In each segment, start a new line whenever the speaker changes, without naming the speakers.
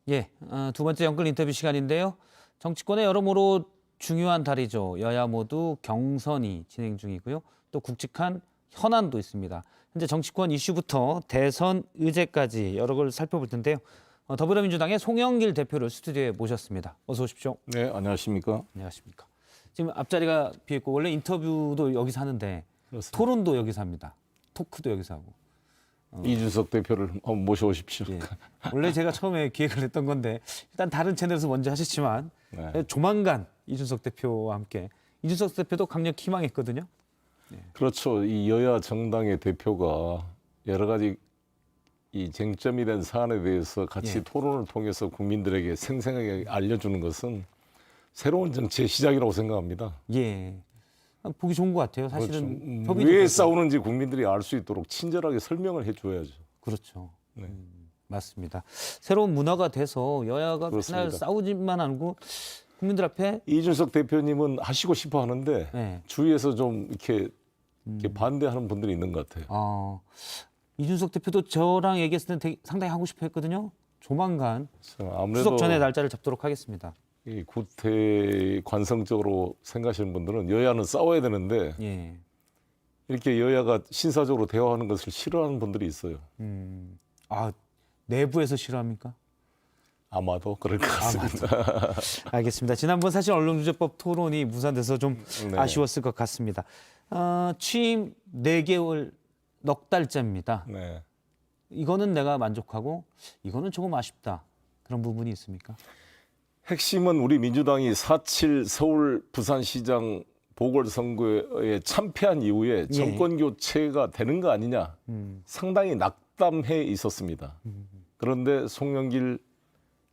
예, 두 번째 연끌 인터뷰 시간인데요. 정치권의 여러모로 중요한 달이죠. 여야 모두 경선이 진행 중이고요. 또 굵직한 현안도 있습니다. 현재 정치권 이슈부터 대선 의제까지 여러 걸 살펴볼 텐데요. 더불어민주당의 송영길 대표를 스튜디오에 모셨습니다. 어서 오십시오.
네, 안녕하십니까.
안녕하십니까. 지금 앞자리가 비었고 원래 인터뷰도 여기서 하는데
그렇습니다.
토론도 여기서 합니다. 토크도 여기서 하고.
이준석 대표를 한번 모셔오십시오.
예. 원래 제가 처음에 기획을 했던 건데 일단 다른 채널에서 먼저 하셨지만
네.
조만간 이준석 대표와 함께 이준석 대표도 강력 희망했거든요.
그렇죠. 이 여야 정당의 대표가 여러 가지 이 쟁점이 된 사안에 대해서 같이
예.
토론을 통해서 국민들에게 생생하게 알려주는 것은 새로운 정치의 시작이라고 생각합니다.
예. 보기 좋은 것 같아요. 사실은
그렇죠.
협의도
왜
되고.
싸우는지 국민들이 알 수 있도록 친절하게 설명을 해줘야죠.
그렇죠.
네.
맞습니다. 새로운 문화가 돼서 여야가
그렇습니다.
맨날 싸우지만 않고 국민들 앞에
이준석 대표님은 하시고 싶어 하는데
예.
주위에서 좀 이렇게 반대하는 분들이 있는 것 같아요.
이준석 대표도 저랑 얘기했을 때 되게 상당히 하고 싶어 했거든요. 조만간
아무래도
추석 전에 날짜를 잡도록 하겠습니다.
이 구태 관성적으로 생각하시는 분들은 여야는 싸워야 되는데
예.
이렇게 여야가 신사적으로 대화하는 것을 싫어하는 분들이 있어요.
내부에서 싫어합니까?
아마도 그럴 것 같습니다.
알겠습니다. 지난번 사실 언론중재법 토론이 무산돼서 좀
네.
아쉬웠을 것 같습니다. 취임 4개월 넉 달째입니다.
네.
이거는 내가 만족하고 이거는 조금 아쉽다. 그런 부분이 있습니까?
핵심은 우리 민주당이 4.7 서울 부산시장 보궐선거에 참패한 이후에 정권 교체가 되는 거 아니냐 상당히 낙담해 있었습니다. 그런데 송영길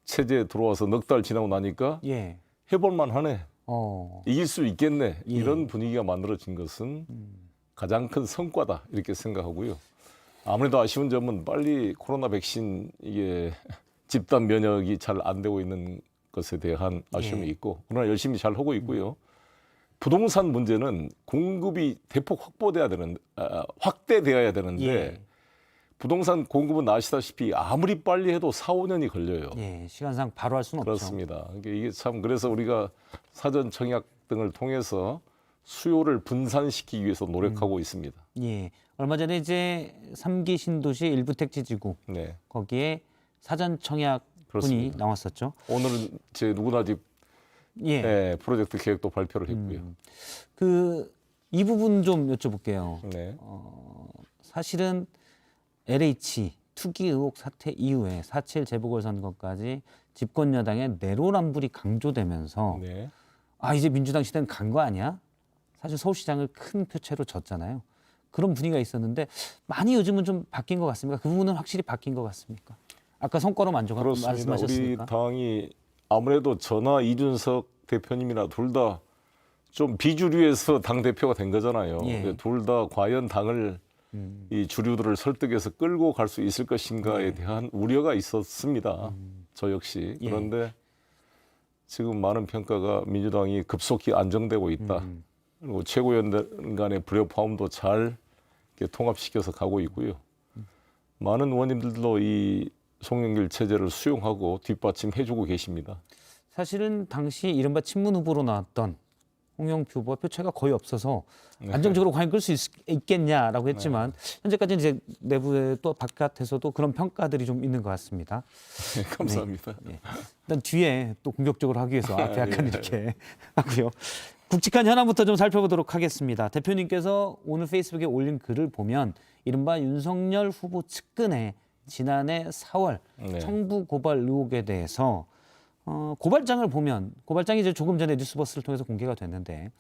체제에 들어와서 넉 달 지나고 나니까
예.
해볼만 하네.
어.
이길 수 있겠네.
예.
이런 분위기가 만들어진 것은 가장 큰 성과다 이렇게 생각하고요. 아무래도 아쉬운 점은 빨리 코로나 백신 이게 집단 면역이 잘 안 되고 있는 것에 대한 아쉬움이
예.
있고 그러나 열심히 잘 하고 있고요. 부동산 문제는 공급이 대폭 확대되어야 되는데
예.
부동산 공급은 아시다시피 아무리 빨리 해도 4, 5년이 걸려요.
예. 시간상 바로 할 수는 없죠.
그렇습니다. 이게 참 그래서 우리가 사전 청약 등을 통해서 수요를 분산시키기 위해서 노력하고 있습니다.
예. 얼마 전에 이제 3기 신도시 일부 택지지구
네,
거기에 사전 청약 분이
그렇습니다.
나왔었죠.
오늘은 제 누구나 집
예.
프로젝트 계획도 발표를 했고요.
이 부분 좀 여쭤볼게요.
네,
사실은 LH 투기 의혹 사태 이후에 4.7 재보궐선거까지 집권 여당의 내로남불이 강조되면서
네.
이제 민주당 시대는 간 거 아니야? 사실 서울시장을 큰 표체로 졌잖아요. 그런 분위기가 있었는데 많이 요즘은 좀 바뀐 것 같습니까? 그 부분은 확실히 바뀐 것 같습니까? 아까 성과로 만족하고
그렇습니다. 우리
말씀하셨으니까.
당이 아무래도 저나 이준석 대표님이나 둘 다 좀 비주류에서 당 대표가 된 거잖아요.
예.
둘 다 과연 당을 이 주류들을 설득해서 끌고 갈 수 있을 것인가에 대한 우려가 있었습니다. 저 역시.
예.
그런데 지금 많은 평가가 민주당이 급속히 안정되고 있다. 그리고 최고위원 간의 불협화음도 잘 이렇게 통합시켜서 가고 있고요. 많은 의원님들도 이 송영길 체제를 수용하고 뒷받침해주고 계십니다.
사실은 당시 이른바 친문 후보로 나왔던 홍영표 후보가 표체가 거의 없어서 안정적으로 과연 끌 수 있겠냐라고 했지만 현재까지는 이제 내부에 또 바깥에서도 그런 평가들이 좀 있는 것 같습니다.
감사합니다.
예. 일단 뒤에 또 공격적으로 하기 위해서 앞에 약간
예.
이렇게 하고요. 굵직한 현안부터 좀 살펴보도록 하겠습니다. 대표님께서 오늘 페이스북에 올린 글을 보면 이른바 윤석열 후보 측근의 지난해 4월
네.
청부 고발 의혹에 대해서 고발장을 보면 고발장이 이제 조금 전에 뉴스버스를 통해서 공개가 됐는데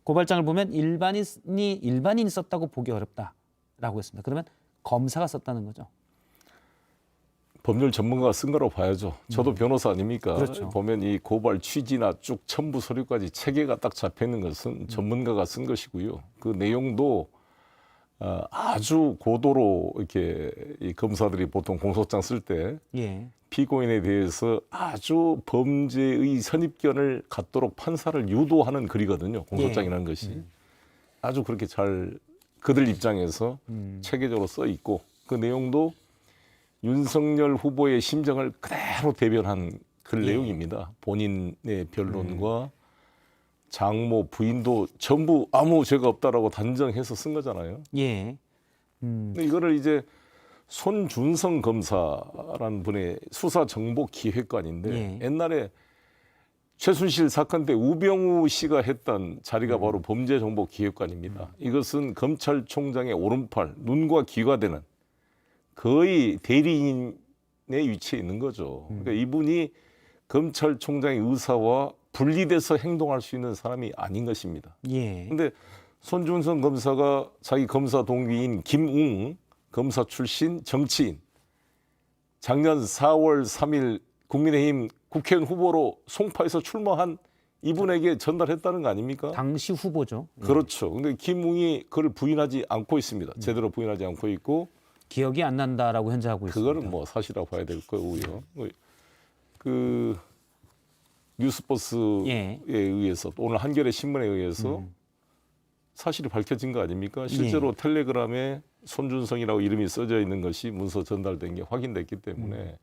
고발장을 보면 일반인이 썼다고 보기 어렵다라고 했습니다. 그러면 검사가 썼다는 거죠.
법률 전문가가 쓴 거라고 봐야죠. 저도 변호사 아닙니까?
그렇죠.
보면 이 고발 취지나 쭉 첨부 서류까지 체계가 딱 잡혀 있는 것은 전문가가 쓴 것이고요. 그 내용도 아주 고도로 이렇게 이 검사들이 보통 공소장 쓸 때
예.
피고인에 대해서 아주 범죄의 선입견을 갖도록 판사를 유도하는 글이거든요. 공소장이라는 것이 아주 그렇게 잘 그들 입장에서 체계적으로 써 있고 그 내용도 윤석열 후보의 심정을 그대로 대변한 그 내용입니다. 본인의 변론과 장모 부인도 전부 아무 죄가 없다라고 단정해서 쓴 거잖아요.
예.
근데 이거를 이제 손준성 검사라는 분의 수사정보기획관인데
예.
옛날에 최순실 사건 때 우병우 씨가 했던 자리가 바로 범죄정보기획관입니다. 이것은 검찰총장의 오른팔, 눈과 귀가 되는 거의 대리인의 위치에 있는 거죠. 그러니까 이분이 검찰총장의 의사와 분리돼서 행동할 수 있는 사람이 아닌 것입니다.
예.
근데 손준성 검사가 자기 검사 동기인 김웅 검사 출신 정치인 작년 4월 3일 국민의힘 국회의원 후보로 송파에서 출마한 이분에게 전달했다는 거 아닙니까?
당시 후보죠.
그렇죠. 근데 김웅이 그걸 부인하지 않고 있습니다. 제대로 부인하지 않고 있고
기억이 안 난다라고 현재 하고 있습니다.
그거는 뭐 사실이라고 봐야 될 거고요. 그 뉴스버스에
예.
의해서 또 오늘 한겨레 신문에 의해서 사실이 밝혀진 거 아닙니까? 실제로 텔레그램에 손준성이라고 이름이 써져 있는 것이 문서 전달된 게 확인됐기 때문에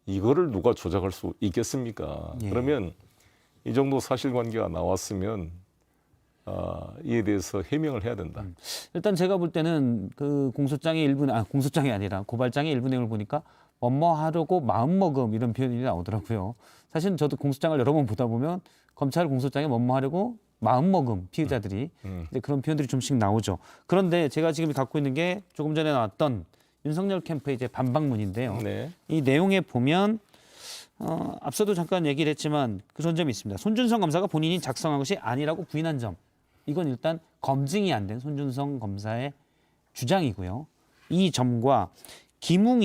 이거를 누가 조작할 수 있겠습니까?
예.
그러면 이 정도 사실관계가 나왔으면 이에 대해서 해명을 해야 된다.
일단 제가 볼 때는 그 공소장의 일부 공소장이 아니라 고발장의 일부 내용을 보니까 뭐하려고 마음먹음 이런 표현이 나오더라고요. 사실은 저도 공소장을 여러 번 보다 보면 검찰 공소장에 뭐하려고 마음먹음 피의자들이 이제 그런 표현들이 좀씩 나오죠. 그런데 제가 지금 갖고 있는 게 조금 전에 나왔던 윤석열 캠프의 이제 반박문인데요.
네.
이 내용에 보면 앞서도 잠깐 얘기를 했지만 그런 점이 있습니다. 손준성 검사가 본인이 작성한 것이 아니라고 부인한 점. 이건 일단 검증이 안 된 손준성 검사의 주장이고요. 이 점과 김웅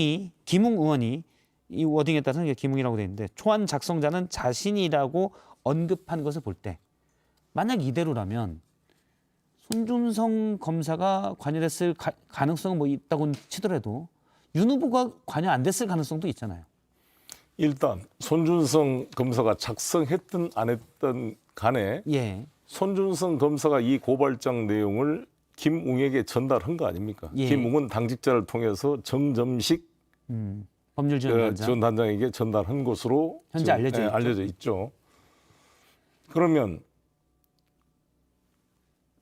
의원이 이 워딩에 따라서 이게 김웅이라고 되어 있는데 초안 작성자는 자신이라고 언급한 것을 볼 때 만약 이대로라면 손준성 검사가 관여됐을 가능성은 뭐 있다고 치더라도 윤 후보가 관여 안 됐을 가능성도 있잖아요.
일단 손준성 검사가 작성했든 안 했든 간에
예.
손준성 검사가 이 고발장 내용을 김웅에게 전달한 거 아닙니까?
예.
김웅은 당직자를 통해서 정점식
법률지원단장.
지원단장에게 전달한 것으로
현재
지금,
알려져 있죠.
알려져 있죠. 그러면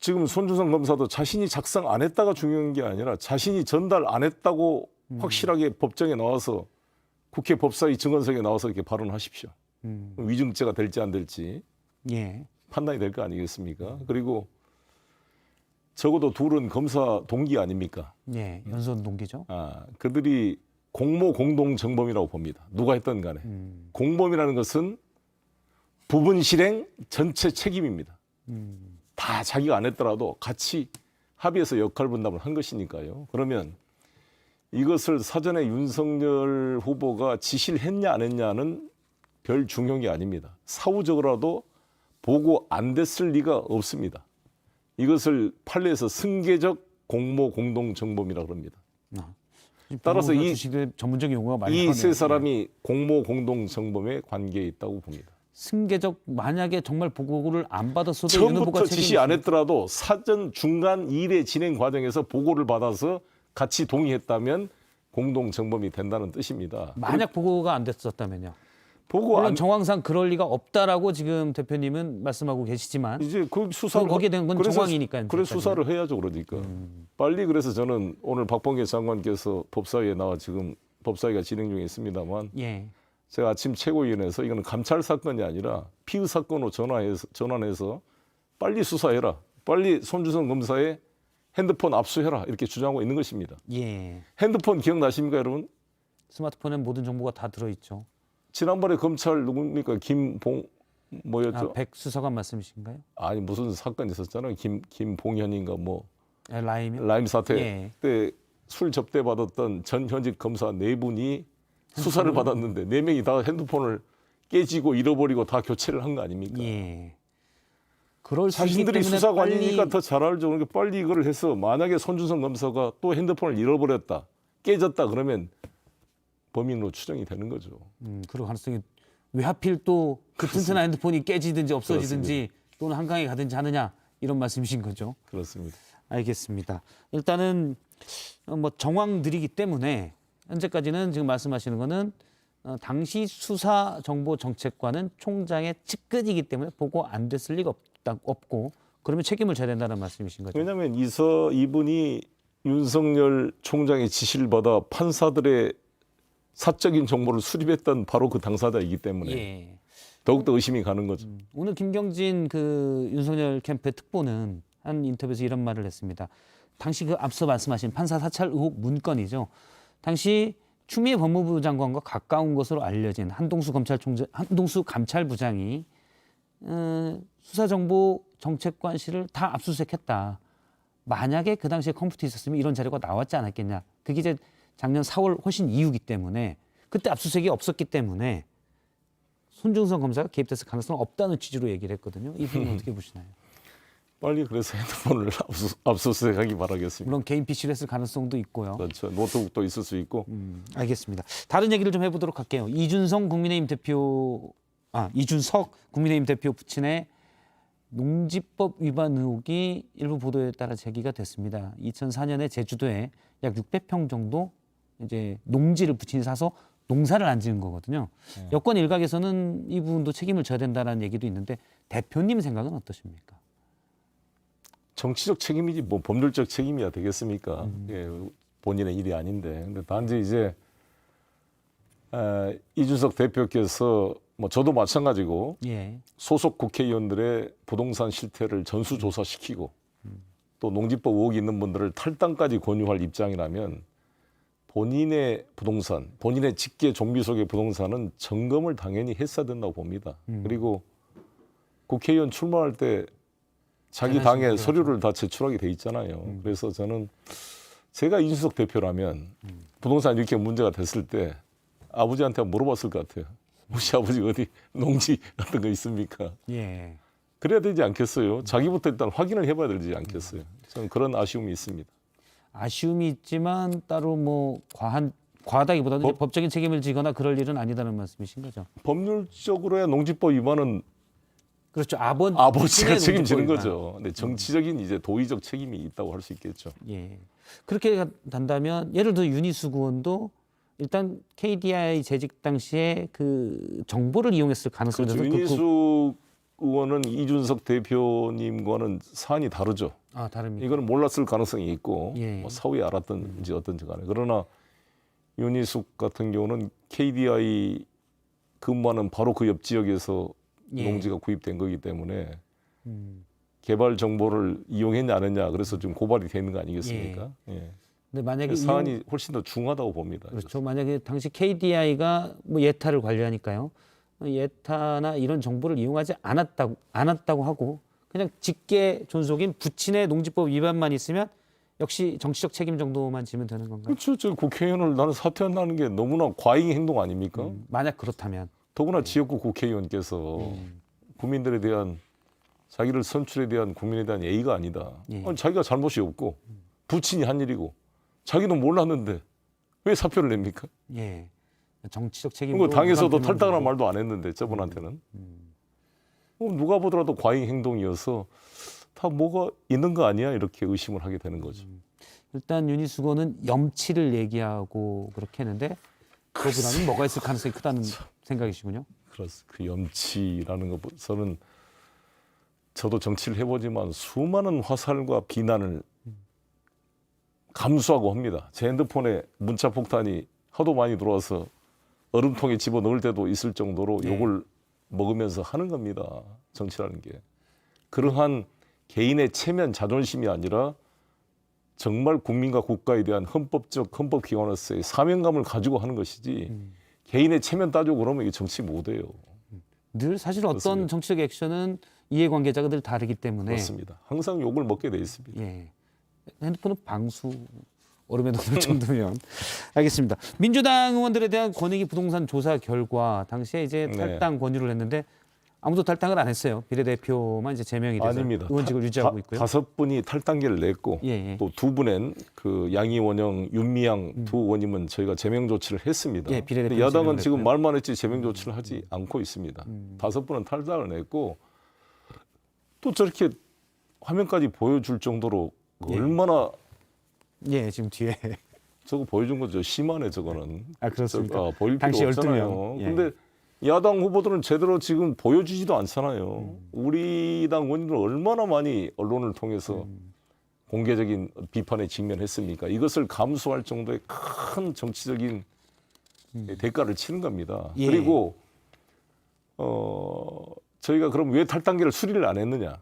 지금 손준성 검사도 자신이 작성 안 했다가 중요한 게 아니라 자신이 전달 안 했다고 확실하게 법정에 나와서 국회 법사위 증언석에 나와서 이렇게 발언하십시오. 위증죄가 될지 안 될지
예.
판단이 될 거 아니겠습니까? 그리고 적어도 둘은 검사 동기 아닙니까?
예. 연수원 동기죠.
그들이 공모 공동 정범이라고 봅니다. 누가 했든 간에. 공범이라는 것은 부분 실행 전체 책임입니다. 다 자기가 안 했더라도 같이 합의해서 역할 분담을 한 것이니까요. 그러면 이것을 사전에 윤석열 후보가 지시를 했냐 안 했냐는 별 중요한 게 아닙니다. 사후적으로라도 보고 안 됐을 리가 없습니다. 이것을 판례에서 승계적 공모 공동 정범이라고 합니다. 따라서 이
전문적인 용어가 많이
이
나오네요.
세 사람이 공모 공동 정범에 관계에 있다고 봅니다.
승계적 만약에 정말 보고를 안 받았어도 윤 후보가
처음부터 지시 안
책임이
했더라도 사전 중간 일의 진행 과정에서 보고를 받아서 같이 동의했다면 공동 정범이 된다는 뜻입니다.
만약 보고가 안 됐었다면요.
보고
물론
안
정황상 그럴 리가 없다라고 지금 대표님은 말씀하고 계시지만
이제 그 수사를
거기에 대한 건
그래서
정황이니까요.
그래
지금까지는.
수사를 해야죠. 그러니까 빨리 그래서 저는 오늘 박범계 장관께서 법사위에 나와 지금 법사위가 진행 중에 있습니다만
예.
제가 아침 최고위원회에서 이거는 감찰 사건이 아니라 피의 사건으로 전환해서 빨리 수사해라. 빨리 손준성 검사의 핸드폰 압수해라. 이렇게 주장하고 있는 것입니다.
예.
핸드폰 기억나십니까, 여러분?
스마트폰엔 모든 정보가 다 들어 있죠.
지난번에 검찰 누굽니까? 김봉 뭐였죠?
백수사관 말씀이신가요?
아니 무슨 사건이 있었잖아요. 김봉현인가 뭐
라임.
라임 사태
예.
때 술 접대 받았던 전 현직 검사 네 분이 수사를 받았는데 네 명이 다 핸드폰을 깨지고 잃어버리고 다 교체를 한 거 아닙니까?
예. 그럴 수 있기
자신들이
때문에
수사관이니까
빨리
더 잘 알죠. 그러니까 빨리 이걸 해서 만약에 손준성 검사가 또 핸드폰을 잃어버렸다, 깨졌다 그러면 범인으로 추정이 되는 거죠.
그럴 가능성이 왜 하필 또 그 튼튼한 핸드폰이 깨지든지 없어지든지 또는 한강에 가든지 하느냐 이런 말씀이신 거죠.
그렇습니다.
알겠습니다. 일단은 뭐 정황들이기 때문에 현재까지는 지금 말씀하시는 거는 당시 수사정보정책관은 총장의 측근이기 때문에 보고 안 됐을 리가 없고 그러면 책임을 져야 된다는 말씀이신 거죠.
왜냐하면 이분이 윤석열 총장의 지시를 받아 판사들의 사적인 정보를 수립했던 바로 그 당사자이기 때문에
예.
더욱더 의심이 가는 거죠.
오늘 김경진 그 윤석열 캠프의 특보는 한 인터뷰에서 이런 말을 했습니다. 당시 그 앞서 말씀하신 판사 사찰 의혹 문건이죠. 당시 추미애 법무부 장관과 가까운 것으로 알려진 한동수 감찰부장이 수사정보정책관실을 다 압수수색했다. 만약에 그 당시에 컴퓨터 있었으면 이런 자료가 나왔지 않았겠냐. 그게 이제 작년 4월 훨씬 이후기 때문에 그때 압수수색이 없었기 때문에 손중성 검사가 개입됐을 가능성은 없다는 취지로 얘기를 했거든요. 이 부분 어떻게 보시나요?
빨리 그래서 핸드폰을 압수수색하기 바라겠습니다.
물론 개인 PC를 했을 가능성도 있고요.
그렇죠. 노트북도 있을 수 있고.
알겠습니다. 다른 얘기를 좀 해보도록 할게요. 이준석 국민의힘 대표 부친의 농지법 위반 의혹이 일부 보도에 따라 제기가 됐습니다. 2004년에 제주도에 약 600평 정도 이제 농지를 부친이 사서 농사를 안 지은 거거든요. 여권 일각에서는 이 부분도 책임을 져야 된다는 얘기도 있는데 대표님 생각은 어떠십니까?
정치적 책임이지 뭐 법률적 책임이야 되겠습니까? 예, 본인의 일이 아닌데. 근데 단지 이제 이준석 대표께서 뭐 저도 마찬가지고
예.
소속 국회의원들의 부동산 실태를 전수조사시키고 또 농지법 의혹이 있는 분들을 탈당까지 권유할 입장이라면 본인의 부동산, 본인의 직계 좀비 속의 부동산은 점검을 당연히 했어야 된다고 봅니다. 그리고 국회의원 출마할 때 자기 당의 서류를 다 제출하게 돼 있잖아요. 그래서 저는 제가 이준석 대표라면 부동산 이렇게 문제가 됐을 때 아버지한테 물어봤을 것 같아요. 우리 아버지 어디 농지 같은 거 있습니까?
예.
그래야 되지 않겠어요? 자기부터 일단 확인을 해봐야 되지 않겠어요? 저는 그런 아쉬움이 있습니다.
아쉬움이 있지만 따로 뭐 과하다기보다는 이제 법적인 책임을 지거나 그럴 일은 아니다는 말씀이신 거죠.
법률적으로야 농지법 위반은
그렇죠.
아버지가 책임지는
농지법
거죠. 근데 정치적인 이제 도의적 책임이 있다고 할 수 있겠죠.
예. 그렇게 간다면 예를 들어 윤희숙 의원도 일단 KDI 재직 당시에 그 정보를 이용했을 가능성이
그렇죠. 윤희숙 의원은 이준석 대표님과는 사안이 다르죠.
다릅니다.
이거는 몰랐을 가능성이 있고
예.
뭐 사후에 알았든지 어떤지 간에. 그러나 윤희숙 같은 경우는 KDI 근무하는 바로 그 옆 지역에서
예.
농지가 구입된 거기 때문에 개발 정보를 이용했냐 안 했냐 그래서 좀 고발이 되는 거 아니겠습니까? 예.
근데 만약에
사안이 훨씬 더 중하다고 봅니다.
그렇죠. 만약에 당시 KDI가 뭐 예타를 관리하니까요. 예타나 이런 정보를 이용하지 않았다고 하고 그냥 직계 존속인 부친의 농지법 위반만 있으면 역시 정치적 책임 정도만 지면 되는 건가요?
그렇죠. 저 국회의원을 나는 사퇴한다는 게 너무나 과잉 행동 아닙니까?
만약 그렇다면
더구나 지역구 국회의원께서 국민들에 대한 자기를 선출에 대한 국민에 대한 예의가 아니다.
예.
아니, 자기가 잘못이 없고 부친이 한 일이고 자기도 몰랐는데 왜 사표를 냅니까?
예. 정치적 책임.
그리고 당에서도 탈당하는 말도 안 했는데 저분한테는 누가 보더라도 과잉 행동이어서 다 뭐가 있는 거 아니야 이렇게 의심을 하게 되는 거죠.
일단 윤희숙 의원은 염치를 얘기하고 그렇게 했는데 그보다는 뭐가 있을 가능성이 크다는 생각이시군요.
그렇습니다. 그 염치라는 것은 저도 정치를 해보지만 수많은 화살과 비난을 감수하고 합니다. 제 핸드폰에 문자 폭탄이 하도 많이 들어와서 얼음통에 집어넣을 때도 있을 정도로 욕을 먹으면서 하는 겁니다. 정치라는 게. 그러한 개인의 체면 자존심이 아니라 정말 국민과 국가에 대한 헌법기관으로서의 사명감을 가지고 하는 것이지 개인의 체면 따지고 그러면 이게 정치 못해요.
늘 사실 어떤
그렇습니다.
정치적 액션은 이해관계자가 늘 다르기 때문에
그렇습니다. 항상 욕을 먹게 돼 있습니다.
예. 핸드폰은 방수 얼음에 넣을 정도면 알겠습니다. 민주당 의원들에 대한 권익위 부동산 조사 결과 당시에 이제 탈당 권유를 했는데 아무도 탈당을 안 했어요. 비례대표만 이제 제명이 돼서
아닙니다.
의원직을 유지하고 있고요.
5분이 탈당계를 냈고 또 2분엔 그 양이원영, 윤미향 두 의원님은 저희가 제명 조치를 했습니다.
예, 비례대표
근데 야당은
제명을
지금
했고요.
말만 했지 제명 조치를 하지 않고 있습니다. 5분은 탈당을 냈고 또 저렇게 화면까지 보여줄 정도로 얼마나
예, 지금 뒤에
저거 보여준 거죠. 심하네 저거는.
아, 그렇습니까?
보일
당시
필요
12명.
없잖아요.
예.
근데 야당 후보들은 제대로 지금 보여주지도 않잖아요. 우리 당 의원님들 얼마나 많이 언론을 통해서 공개적인 비판에 직면했습니까? 이것을 감수할 정도의 큰 정치적인 대가를 치는 겁니다.
예.
그리고 저희가 그럼 왜 탈당계를 수리를 안 했느냐?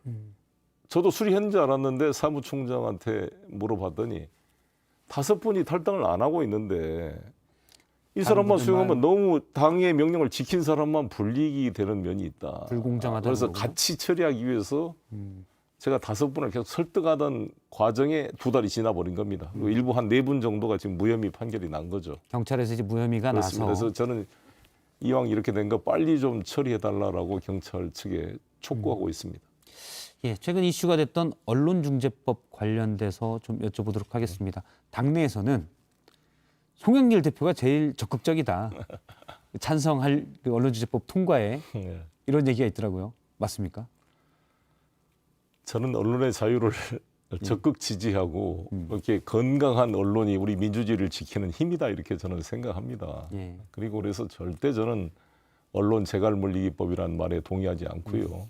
저도 수리했는 줄 알았는데 사무총장한테 물어봤더니 5분이 탈당을 안 하고 있는데 이 사람만
분들만-
수용하면 너무 당의 명령을 지킨 사람만 불이익이 되는 면이 있다.
불공정하다는
그래서
거군요.
같이 처리하기 위해서 제가 5분을 계속 설득하던 과정에 2달이 지나버린 겁니다. 그리고 일부 한 4분 정도가 지금 무혐의 판결이 난 거죠.
경찰에서 이제 무혐의가
그렇습니다.
나서
그래서 저는 이왕 이렇게 된 거 빨리 좀 처리해달라고 경찰 측에 촉구하고 있습니다.
예, 최근 이슈가 됐던 언론중재법 관련돼서 좀 여쭤보도록 하겠습니다. 당내에서는 송영길 대표가 제일 적극적이다. 찬성할 그 언론중재법 통과에
예.
이런 얘기가 있더라고요. 맞습니까?
저는 언론의 자유를 적극 지지하고 이렇게 건강한 언론이 우리 민주주의를 지키는 힘이다 이렇게 저는 생각합니다.
예.
그리고 그래서 절대 저는 언론 재갈물리기법이라는 말에 동의하지 않고요.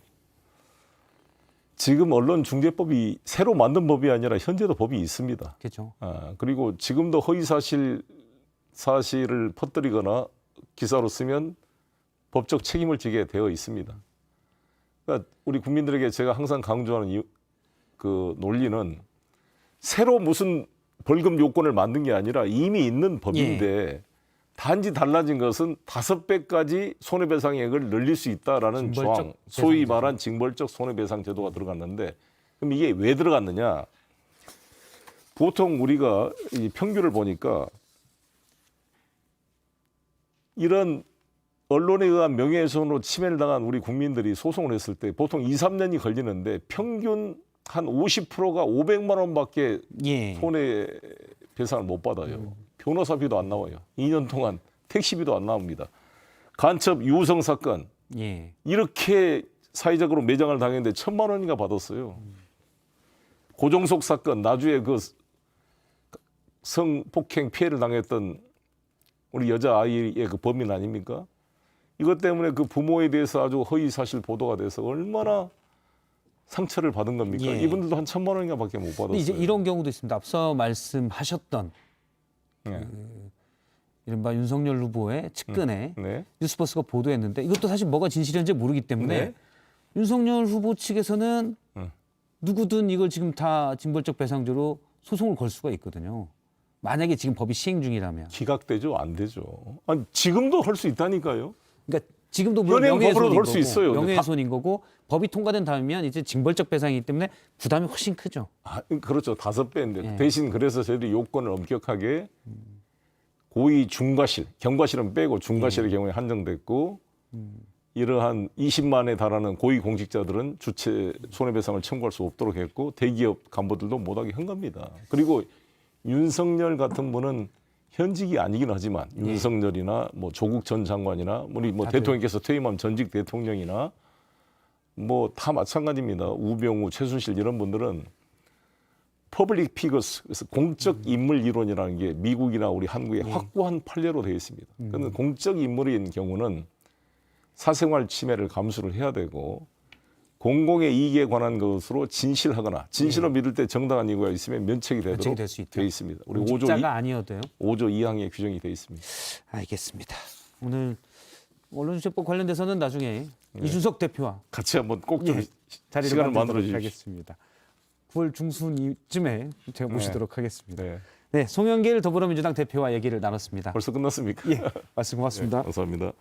지금 언론중재법이 새로 만든 법이 아니라 현재도 법이 있습니다.
그렇죠.
그리고 지금도 사실을 퍼뜨리거나 기사로 쓰면 법적 책임을 지게 되어 있습니다. 그러니까 우리 국민들에게 제가 항상 강조하는 그 논리는 새로 무슨 벌금 요건을 만든 게 아니라 이미 있는 법인데 단지 달라진 것은 5배까지 손해배상액을 늘릴 수 있다라는
징벌적
조항, 소위
배상제도.
말한 징벌적 손해배상 제도가 들어갔는데 그럼 이게 왜 들어갔느냐? 보통 우리가 이 평균을 보니까 이런 언론에 의한 명예훼손으로 침해를 당한 우리 국민들이 소송을 했을 때 보통 2, 3년이 걸리는데 평균 한 50%가 500만 원밖에
예.
손해배상을 못 받아요. 변호사비도 안 나와요. 2년 동안 택시비도 안 나옵니다. 간첩 유성 사건
예.
이렇게 사회적으로 매장을 당했는데 1,000만 원인가 받았어요. 고종석 사건 나주에 그 성폭행 피해를 당했던 우리 여자아이의 그 범인 아닙니까? 이것 때문에 그 부모에 대해서 아주 허위 사실 보도가 돼서 얼마나 상처를 받은 겁니까?
예.
이분들도 한 1,000만 원인가 밖에 못 받았어요.
근데 이제 이런 경우도 있습니다. 앞서 말씀하셨던
네.
이른바 윤석열 후보의 측근에
네.
뉴스버스가 보도했는데 이것도 사실 뭐가 진실인지 모르기 때문에
네.
윤석열 후보 측에서는
음.
누구든 이걸 지금 다 징벌적 배상죄로 소송을 걸 수가 있거든요. 만약에 지금 법이 시행 중이라면.
기각되죠? 안 되죠. 아니, 지금도 할 수 있다니까요.
그러니까 지금도 물론
현행 법으로도
명예훼손인
할수
거고,
있어요.
명예훼손인 거고 법이 통과된 다음이면 이제 징벌적 배상이기 때문에 부담이 훨씬 크죠.
그렇죠. 5배인데
예.
대신 그래서 저희들이 요건을 엄격하게 고의 중과실, 경과실은 빼고 중과실의 경우에 한정됐고 이러한 20만에 달하는 고위 공직자들은 주체 손해배상을 청구할 수 없도록 했고 대기업 간부들도 못하게 한 겁니다. 그리고 윤석열 같은 분은 현직이 아니긴 하지만 윤석열이나 뭐 조국 전 장관이나 우리 뭐
다들.
대통령께서 퇴임한 전직 대통령이나 뭐 다 마찬가지입니다. 우병우, 최순실 이런 분들은 퍼블릭 피거스, 그래서 공적 인물 이론이라는 게 미국이나 우리 한국에 확고한 판례로 되어 있습니다. 그런데 공적 인물인 경우는 사생활 침해를 감수를 해야 되고 공공의 이익에 관한 것으로 진실하거나 진실로 믿을 때 정당한 이유가 있으면 면책이 되도록
면책이 될수 있다.
되어 있습니다. 우리
공직자가 아니어도요.
5조 2항에 규정이 되어 있습니다.
알겠습니다. 오늘 언론중재법 관련돼서는 나중에 이준석 대표와
같이 한번 꼭 좀
자리를
시간을 만들어
만들도록
주십시오.
하겠습니다. 9월 중순쯤에 제가 모시도록 하겠습니다.
네.
네, 송영길 더불어민주당 대표와 얘기를 나눴습니다.
벌써 끝났습니까?
예, 말씀 고맙습니다.
감사합니다.